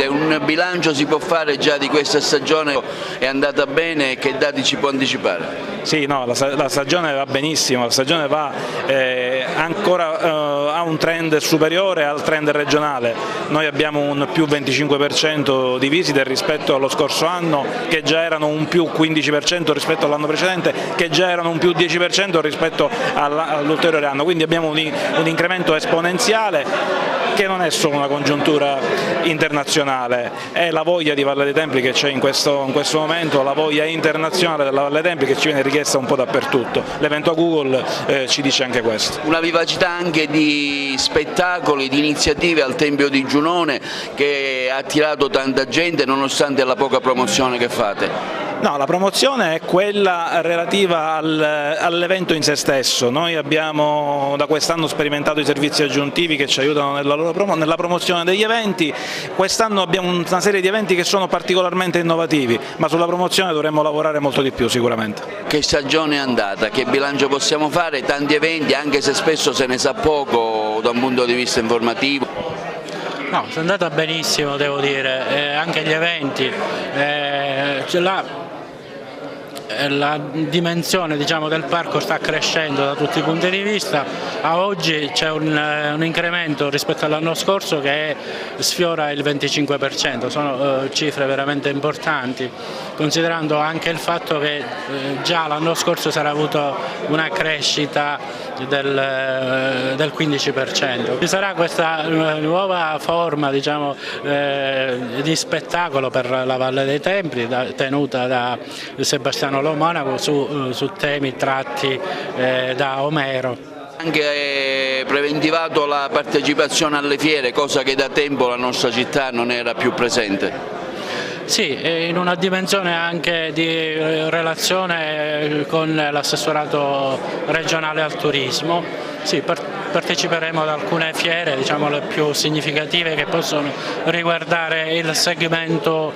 Un bilancio si può fare già di questa stagione, è andata bene e che dati ci può anticipare? Sì, no, la stagione va benissimo, la stagione va ancora ha un trend superiore al trend regionale. Noi abbiamo un più 25% di visite rispetto allo scorso anno, che già erano un più 15% rispetto all'anno precedente, che già erano un più 10% rispetto all'ulteriore anno, quindi abbiamo un incremento esponenziale che non è solo una congiuntura internazionale, è la voglia di Valle dei Templi che c'è in questo momento, la voglia internazionale della Valle dei Templi che ci viene richiesta un po' dappertutto. L'evento a Google ci dice anche questo. Una vivacità anche di spettacoli, di iniziative al Tempio di Giunone che ha attirato tanta gente nonostante la poca promozione che fate. No, la promozione è quella relativa all'evento in se stesso. Noi abbiamo da quest'anno sperimentato i servizi aggiuntivi che ci aiutano nella promozione degli eventi. Quest'anno abbiamo una serie di eventi che sono particolarmente innovativi, ma sulla promozione dovremmo lavorare molto di più sicuramente. Che stagione è andata? Che bilancio possiamo fare? Tanti eventi, anche se spesso se ne sa poco da un punto di vista informativo. No, è andata benissimo, devo dire, anche gli eventi. La dimensione, diciamo, del parco sta crescendo da tutti i punti di vista. A oggi c'è un incremento rispetto all'anno scorso che sfiora il 25%, sono cifre veramente importanti, considerando anche il fatto che già l'anno scorso si era avuto una crescita del 15%. Ci sarà questa nuova forma, diciamo, di spettacolo per la Valle dei Templi tenuta da Sebastiano Lo Monaco su temi tratti da Omero. Anche preventivato la partecipazione alle fiere, cosa che da tempo la nostra città non era più presente. Sì, in una dimensione anche di relazione con l'assessorato regionale al turismo. Sì, parteciperemo ad alcune fiere, diciamo, le più significative che possono riguardare il segmento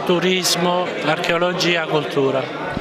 turismo, archeologia, cultura.